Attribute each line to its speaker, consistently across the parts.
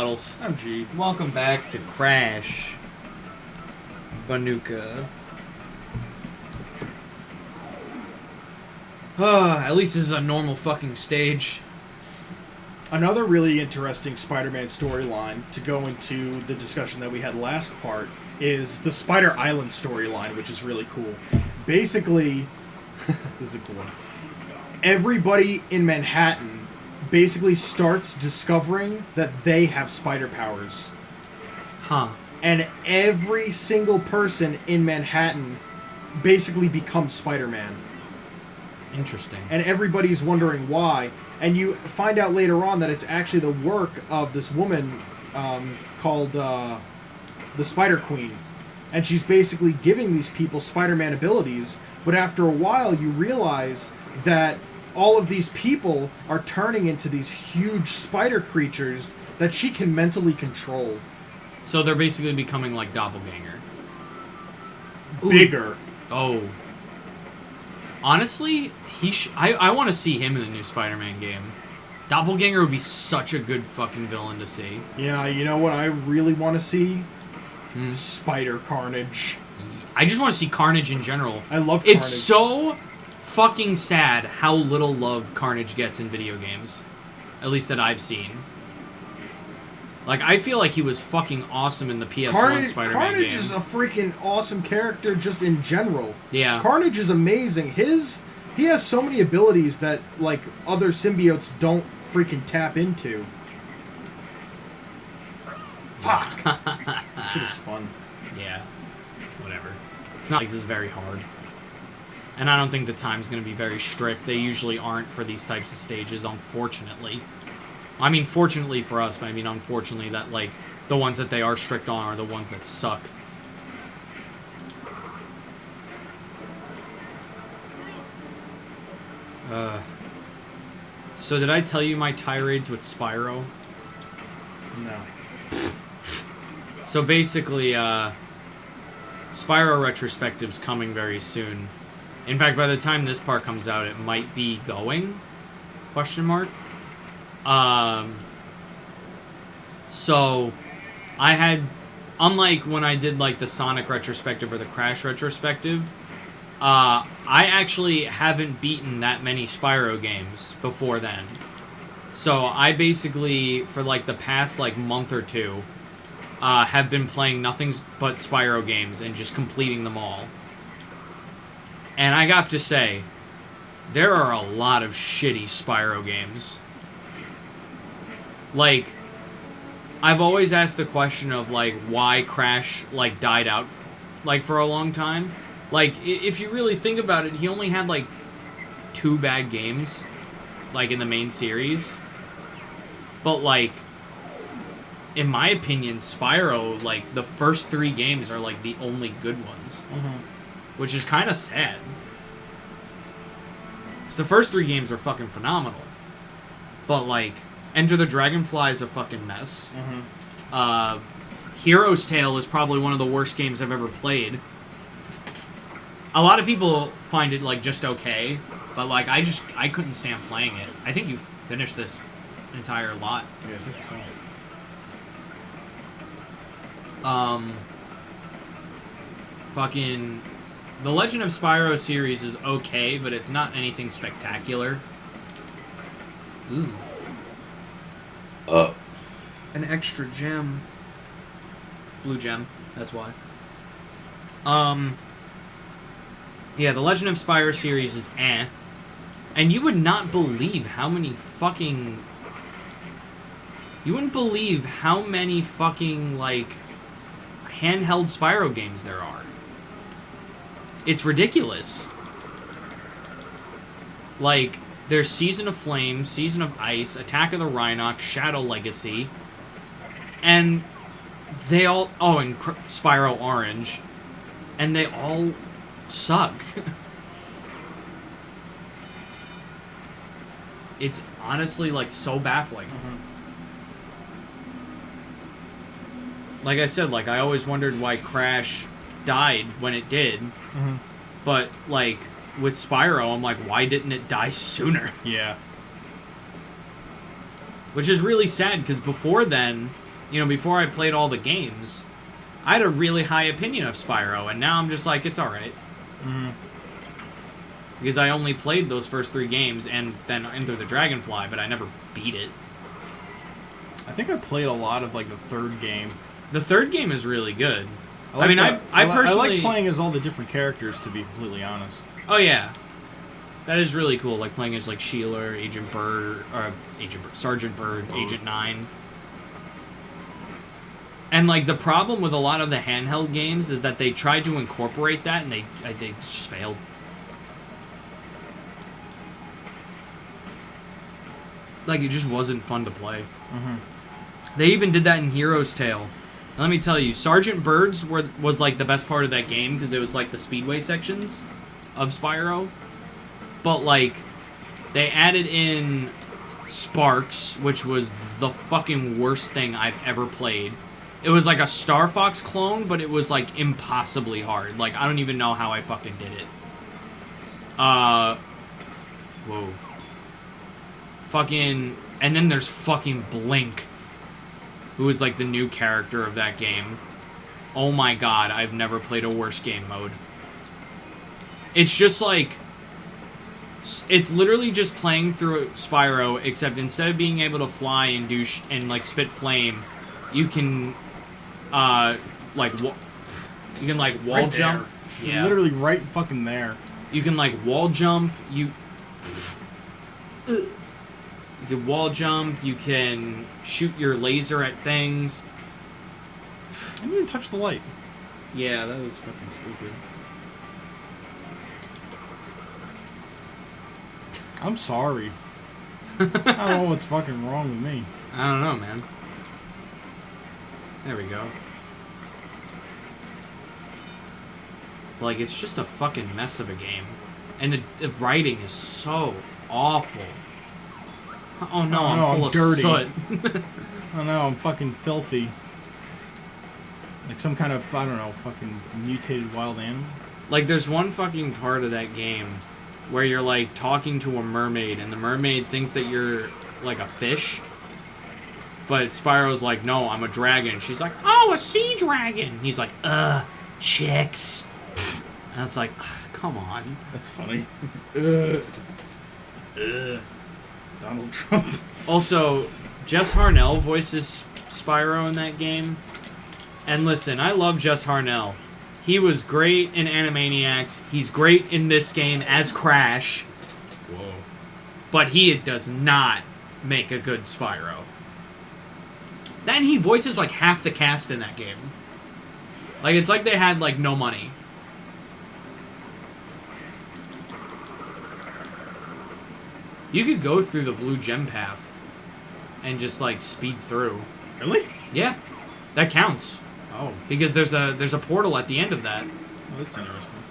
Speaker 1: Battles.
Speaker 2: I'm G.
Speaker 1: Welcome back to Crash Bandicoot. At least this is a normal fucking stage.
Speaker 2: Another really interesting Spider-Man storyline, to go into the discussion that we had last part, is the Spider Island storyline, which is really cool. Basically, this is a cool one. Everybody in Manhattan basically starts discovering that they have spider powers.
Speaker 1: Huh.
Speaker 2: And every single person in Manhattan basically becomes Spider-Man.
Speaker 1: Interesting.
Speaker 2: And everybody's wondering why. And you find out later on that it's actually the work of this woman called the Spider Queen. And she's basically giving these people Spider-Man abilities, but after a while you realize that all of these people are turning into these huge spider creatures that she can mentally control.
Speaker 1: So they're basically becoming like Doppelganger.
Speaker 2: Bigger.
Speaker 1: Oh. Honestly, I want to see him in the new Spider-Man game. Doppelganger would be such a good fucking villain to see.
Speaker 2: Yeah, you know what I really want to see? Spider Carnage.
Speaker 1: I just want to see Carnage in general.
Speaker 2: I love Carnage.
Speaker 1: It's so fucking sad how little love Carnage gets in video games. At least that I've seen. Like, I feel like he was fucking awesome in the PS1 Spider-Man game.
Speaker 2: Carnage is a freaking awesome character just in general.
Speaker 1: Yeah.
Speaker 2: Carnage is amazing. He has so many abilities that, like, other symbiotes don't freaking tap into. Fuck. Should have spun.
Speaker 1: Yeah. Whatever. It's not like this is very hard. And I don't think the time's going to be very strict. They usually aren't for these types of stages, unfortunately. I mean, fortunately for us, but I mean, unfortunately, that, like, the ones that they are strict on are the ones that suck. So did I tell you my tirades with Spyro?
Speaker 2: No.
Speaker 1: So basically, Spyro Retrospective's coming very soon. In fact, by the time this part comes out, it might be going? Question mark? So, I had, unlike when I did, like, the Sonic Retrospective or the Crash Retrospective, I actually haven't beaten that many Spyro games before then. So, I basically, for, like, the past, like, month or two, have been playing nothing but Spyro games and just completing them all. And I have to say, there are a lot of shitty Spyro games. Like, I've always asked the question of, like, why Crash, like, died out, like, for a long time. Like, if you really think about it, he only had, like, 2 bad games, like, in the main series. But, like, in my opinion, Spyro, like, the first 3 games are, like, the only good ones. Which is kind of sad. Because the first 3 games are fucking phenomenal. But, like, Enter the Dragonfly is a fucking mess. Hero's Tale is probably one of the worst games I've ever played. A lot of people find it, like, just okay. But, like, I couldn't stand playing it. I think you finished this entire lot.
Speaker 2: Yeah, I think so.
Speaker 1: Fucking... The Legend of Spyro series is okay, but it's not anything spectacular. Ooh. An extra gem. Blue gem, that's why. Yeah, the Legend of Spyro series is eh. And you would not believe how many fucking... You wouldn't believe how many fucking, like, handheld Spyro games there are. It's ridiculous. Like, there's Season of Flame, Season of Ice, Attack of the Rhinoc, Shadow Legacy, and they all... Oh, and Spyro Orange. And they all suck. It's honestly, like, so baffling. Like I said, like, I always wondered why Crash died when it did. But, like, with Spyro, I'm like, why didn't it die sooner?
Speaker 2: Yeah.
Speaker 1: Which is really sad, because before then, you know, before I played all the games, I had a really high opinion of Spyro, and now I'm just like, it's alright.
Speaker 3: Mm-hmm.
Speaker 1: Because I only played those first 3 games and then Enter the Dragonfly, but I never beat it.
Speaker 3: I think I played a lot of, like, the 3rd game.
Speaker 1: The 3rd game is really good.
Speaker 3: I
Speaker 1: personally...
Speaker 3: I like playing as all the different characters, to be completely honest.
Speaker 1: Oh, yeah. That is really cool, like playing as, like, Sheila, Sergeant Bird, Agent 9. And, like, the problem with a lot of the handheld games is that they tried to incorporate that, and they just failed. Like, it just wasn't fun to play.
Speaker 3: Mm-hmm.
Speaker 1: They even did that in Hero's Tale. And let me tell you, Sergeant Bird's was, like, the best part of that game, because it was, like, the speedway sections of Spyro. But, like, they added in Sparks, which was the fucking worst thing I've ever played. It was like a Star Fox clone, but it was, like, impossibly hard. Like, I don't even know how I fucking did it. Whoa. Fucking... And then there's fucking Blink, who is, like, the new character of that game. Oh my god, I've never played a worse game mode. It's just, like... It's literally just playing through Spyro, except instead of being able to fly and do and, like, spit flame, you can... like, you can, like, wall
Speaker 3: right
Speaker 1: jump.
Speaker 3: There.
Speaker 1: Yeah.
Speaker 3: Literally right fucking there.
Speaker 1: You can, like, wall jump. You can wall jump. You can shoot your laser at things.
Speaker 3: I didn't even touch the light.
Speaker 1: Yeah, that was fucking stupid.
Speaker 3: I'm sorry. I don't know what's fucking wrong with me.
Speaker 1: I don't know, man. There we go. Like, it's just a fucking mess of a game. And the writing is so awful. Oh no, I'm full of
Speaker 3: dirty.
Speaker 1: soot.
Speaker 3: Oh no, I'm fucking filthy. Like some kind of, I don't know, fucking mutated wild animal.
Speaker 1: Like, there's one fucking part of that game where you're, like, talking to a mermaid, and the mermaid thinks that you're, like, a fish. But Spyro's like, no, I'm a dragon. She's like, oh, a sea dragon. He's like, chicks. And it's like, come on.
Speaker 3: That's funny. Donald Trump.
Speaker 1: Also, Jess Harnell voices Spyro in that game. And listen, I love Jess Harnell. He was great in Animaniacs. He's great in this game as Crash.
Speaker 3: Whoa.
Speaker 1: But he does not make a good Spyro. Then he voices like half the cast in that game. Like, it's like they had, like, no money. You could go through the blue gem path and just, like, speed through.
Speaker 3: Really?
Speaker 1: Yeah. That counts.
Speaker 3: Oh.
Speaker 1: Because there's a portal at the end of that.
Speaker 3: Oh, that's interesting.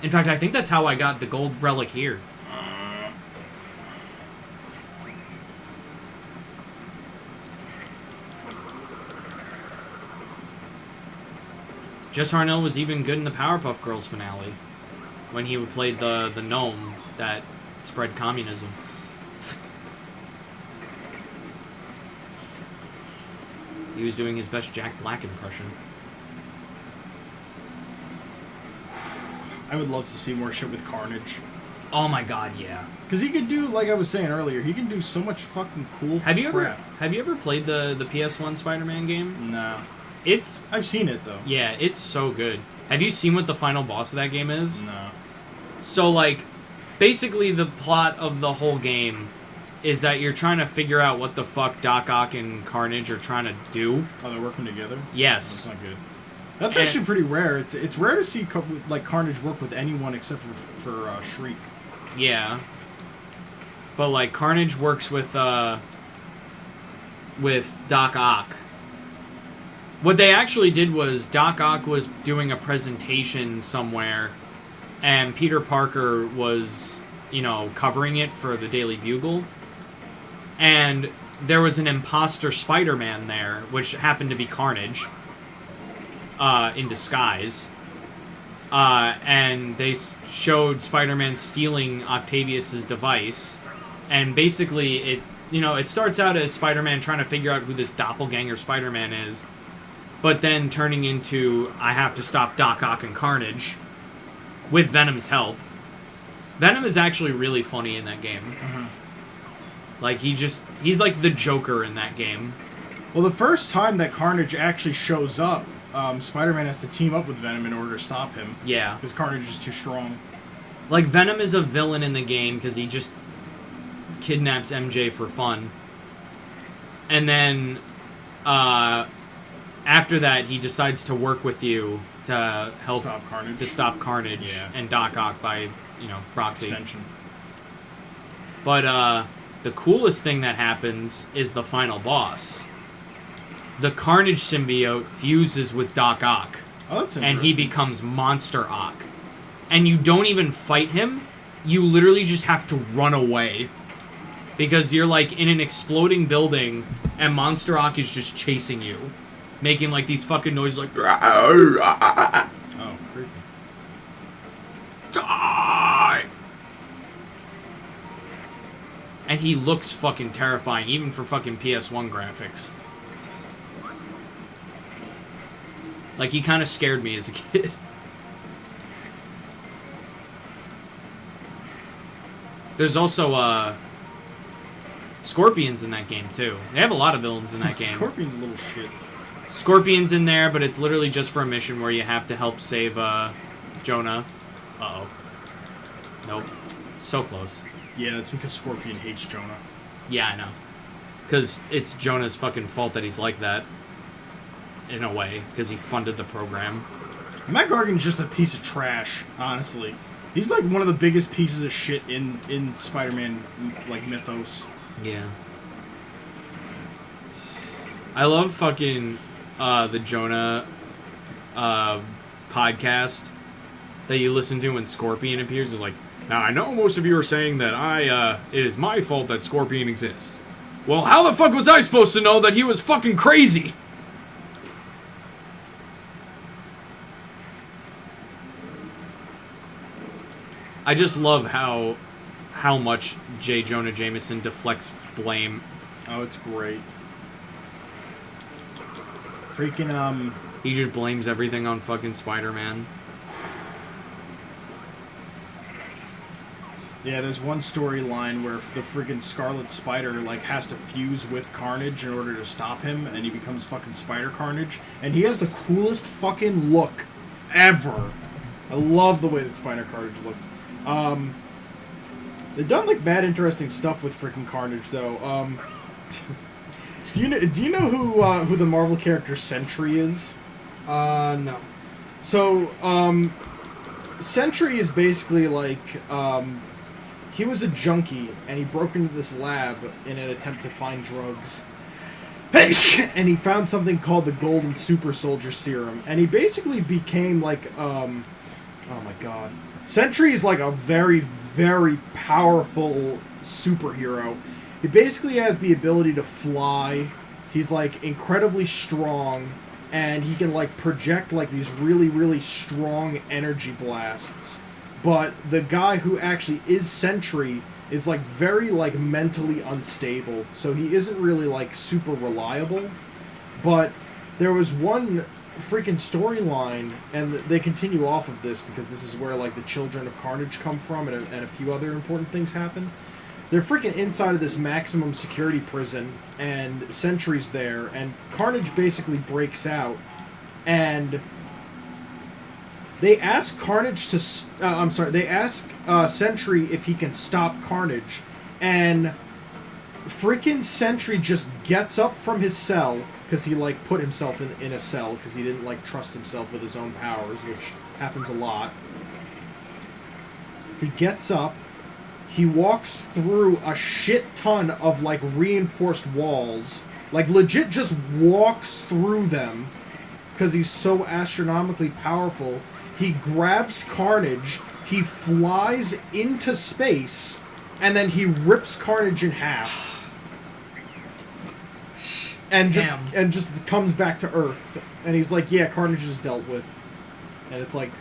Speaker 1: In fact, I think that's how I got the Gold Relic here. Jess Harnell was even good in the Powerpuff Girls finale, when he played the gnome that spread communism. He was doing his best Jack Black impression.
Speaker 2: I would love to see more shit with Carnage.
Speaker 1: Oh my god, yeah.
Speaker 2: Because he could do, like I was saying earlier, he can do so much fucking cool
Speaker 1: Have you
Speaker 2: crap.
Speaker 1: ever played the PS1 Spider-Man game?
Speaker 2: No.
Speaker 1: It's
Speaker 2: I've seen it, though.
Speaker 1: yeah, it's so good. Have you seen what the final boss of that game is?
Speaker 2: No.
Speaker 1: So, like, basically the plot of the whole game is that you're trying to figure out what the fuck Doc Ock and Carnage are trying to do.
Speaker 2: Oh, they're working together?
Speaker 1: Yes.
Speaker 2: That's not good. That's actually pretty rare. It's rare to see like Carnage work with anyone except for Shriek.
Speaker 1: Yeah. But, like, Carnage works with Doc Ock. What they actually did was Doc Ock was doing a presentation somewhere, and Peter Parker was, you know, covering it for the Daily Bugle. And there was an imposter Spider-Man there, which happened to be Carnage, in disguise. And they showed Spider-Man stealing Octavius's device, and basically it starts out as Spider-Man trying to figure out who this doppelganger Spider-Man is, but then turning into, I have to stop Doc Ock and Carnage with Venom's help. Venom is actually really funny in that game. Like, he's like the Joker in that game.
Speaker 2: Well, the first time that Carnage actually shows up, Spider-Man has to team up with Venom in order to stop him.
Speaker 1: Yeah.
Speaker 2: Because Carnage is too strong.
Speaker 1: Like, Venom is a villain in the game because he just kidnaps MJ for fun. And then, after that, he decides to work with you to help...
Speaker 2: Stop Carnage.
Speaker 1: Yeah. And Doc Ock by, proxy.
Speaker 2: Extension.
Speaker 1: But, the coolest thing that happens is the final boss. The Carnage symbiote fuses with Doc Ock.
Speaker 2: Oh, that's interesting.
Speaker 1: And he becomes Monster Ock. And you don't even fight him. You literally just have to run away. Because you're, like, in an exploding building, and Monster Ock is just chasing you. Making, like, these fucking noises like...
Speaker 2: Oh, creepy.
Speaker 1: Die! And he looks fucking terrifying, even for fucking PS1 graphics. Like, he kind of scared me as a kid. There's also, Scorpions in that game, too. They have a lot of villains in that game.
Speaker 2: Scorpion's a little shit.
Speaker 1: Scorpion's in there, but it's literally just for a mission where you have to help save, Jonah. Uh-oh. Nope. So close.
Speaker 2: Yeah, that's because Scorpion hates Jonah.
Speaker 1: Yeah, I know. Because it's Jonah's fucking fault that he's like that. In a way. Because he funded the program.
Speaker 2: Matt Gargan's just a piece of trash, honestly. He's like one of the biggest pieces of shit in Spider-Man, like, mythos.
Speaker 1: Yeah. I love fucking, the Jonah, podcast that you listen to when Scorpion appears. It's like, now, I know most of you are saying that it is my fault that Scorpion exists. Well, how the fuck was I supposed to know that he was fucking crazy? I just love how much J. Jonah Jameson deflects blame.
Speaker 2: Oh, it's great. Freaking,
Speaker 1: He just blames everything on fucking Spider-Man.
Speaker 2: Yeah, there's one storyline where the freaking Scarlet Spider, like, has to fuse with Carnage in order to stop him, and he becomes fucking Spider Carnage, and he has the coolest fucking look ever. I love the way that Spider Carnage looks. They've done, like, mad interesting stuff with freaking Carnage, though. Do you know who the Marvel character Sentry is?
Speaker 4: No.
Speaker 2: So, Sentry is basically, like, he was a junkie, and he broke into this lab in an attempt to find drugs. And he found something called the Golden Super Soldier Serum, and he basically became, like, oh my god. Sentry is, like, a very, very powerful superhero. He basically has the ability to fly. He's, like, incredibly strong, and he can, like, project, like, these really, really strong energy blasts. But the guy who actually is Sentry is, like, very, like, mentally unstable. So he isn't really, like, super reliable. But there was one freaking storyline, and they continue off of this because this is where, like, the Children of Carnage come from, and a few other important things happen. They're freaking inside of this maximum security prison, and Sentry's there, and Carnage basically breaks out, and they ask Carnage to, they ask Sentry if he can stop Carnage, and freaking Sentry just gets up from his cell, because he, like, put himself in a cell, because he didn't, like, trust himself with his own powers, which happens a lot. He gets up, he walks through a shit ton of, like, reinforced walls, like, legit just walks through them, because he's so astronomically powerful. He grabs Carnage, he flies into space, and then he rips Carnage in half. And just comes back to Earth. And he's like, yeah, Carnage is dealt with. And it's like,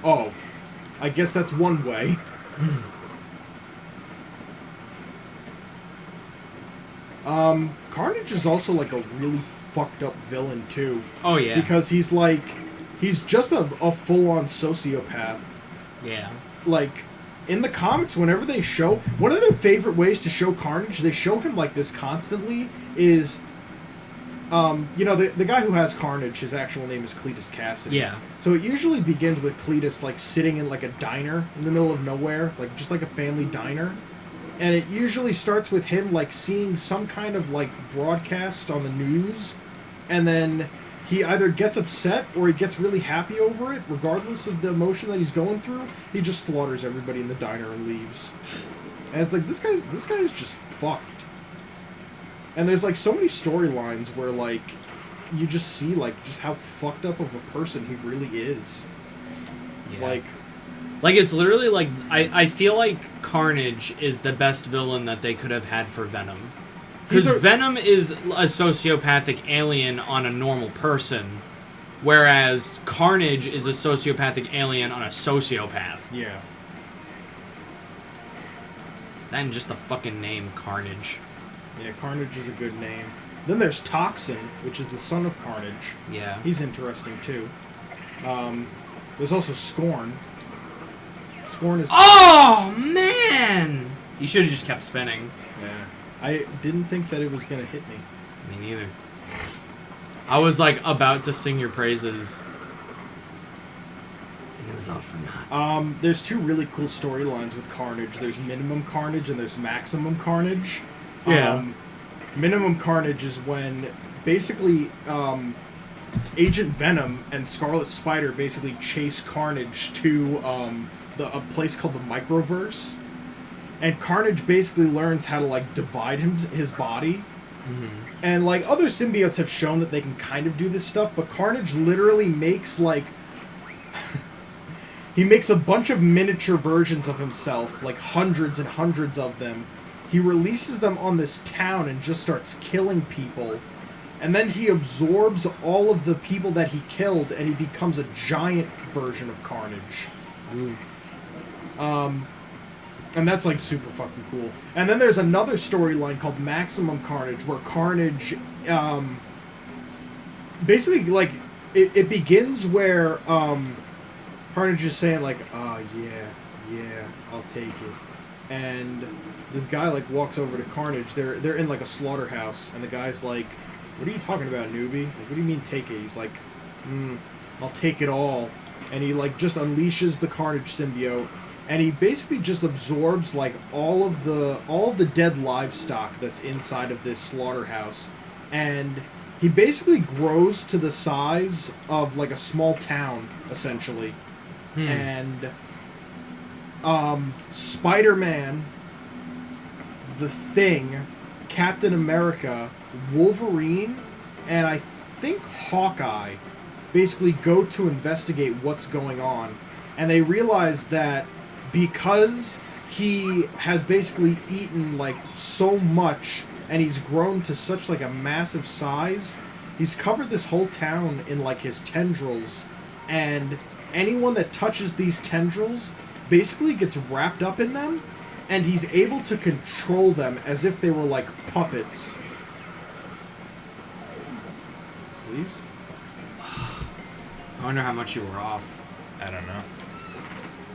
Speaker 2: oh, I guess that's one way. Carnage is also like a really fucked up villain too.
Speaker 1: Oh yeah.
Speaker 2: Because he's just a full-on sociopath.
Speaker 1: Yeah.
Speaker 2: Like, in the comics, whenever they show... One of their favorite ways to show Carnage, they show him like this constantly, is... the guy who has Carnage, his actual name is Cletus Cassidy.
Speaker 1: Yeah.
Speaker 2: So it usually begins with Cletus, like, sitting in, like, a diner in the middle of nowhere, like, just like a family diner. And it usually starts with him, like, seeing some kind of, like, broadcast on the news, and then he either gets upset or he gets really happy over it, regardless of the emotion that he's going through. He just slaughters everybody in the diner and leaves. And it's like, this guy is just fucked. And there's, like, so many storylines where, like, you just see, like, just how fucked up of a person he really is.
Speaker 1: Yeah. Like, it's literally, like, I feel like Carnage is the best villain that they could have had for Venom. Because Venom is a sociopathic alien on a normal person, whereas Carnage is a sociopathic alien on a sociopath.
Speaker 2: Yeah.
Speaker 1: And just the fucking name, Carnage.
Speaker 2: Yeah, Carnage is a good name. Then there's Toxin, which is the son of Carnage.
Speaker 1: Yeah.
Speaker 2: He's interesting, too. There's also Scorn. Scorn is...
Speaker 1: Oh, man! You should have just kept spinning.
Speaker 2: Yeah. I didn't think that it was going to hit me.
Speaker 1: Me neither. I was, like, about to sing your praises. And it was all for naught.
Speaker 2: There's two really cool storylines with Carnage. There's Minimum Carnage and there's Maximum Carnage.
Speaker 3: Yeah.
Speaker 2: Minimum Carnage is when, basically, Agent Venom and Scarlet Spider basically chase Carnage to a place called the Microverse. And Carnage basically learns how to, like, divide his body.
Speaker 1: Mm-hmm.
Speaker 2: And, like, other symbiotes have shown that they can kind of do this stuff, but Carnage literally makes, like... he makes a bunch of miniature versions of himself, like hundreds and hundreds of them. He releases them on this town and just starts killing people. And then he absorbs all of the people that he killed, and he becomes a giant version of Carnage.
Speaker 1: Ooh.
Speaker 2: And that's, like, super fucking cool. And then there's another storyline called Maximum Carnage, where Carnage, basically, like, it begins where, Carnage is saying, like, oh, yeah, I'll take it. And this guy, like, walks over to Carnage. They're in, like, a slaughterhouse, and the guy's like, what are you talking about, newbie? Like, what do you mean take it? He's like, I'll take it all. And he, like, just unleashes the Carnage symbiote. And he basically just absorbs, like, all of the dead livestock that's inside of this slaughterhouse. And he basically grows to the size of, like, a small town, essentially. And Spider-Man, the Thing, Captain America, Wolverine, and I think Hawkeye basically go to investigate what's going on. And they realize that because he has basically eaten, like, so much, and he's grown to such, like, a massive size, he's covered this whole town in, like, his tendrils, and anyone that touches these tendrils basically gets wrapped up in them, and he's able to control them as if they were, like, puppets. Please?
Speaker 1: I wonder how much you were off.
Speaker 3: I don't know.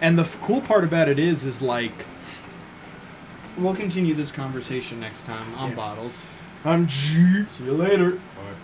Speaker 2: And the cool part about it is like...
Speaker 1: We'll continue this conversation next time on Bottles.
Speaker 2: I'm G.
Speaker 3: See you later.
Speaker 2: Bye.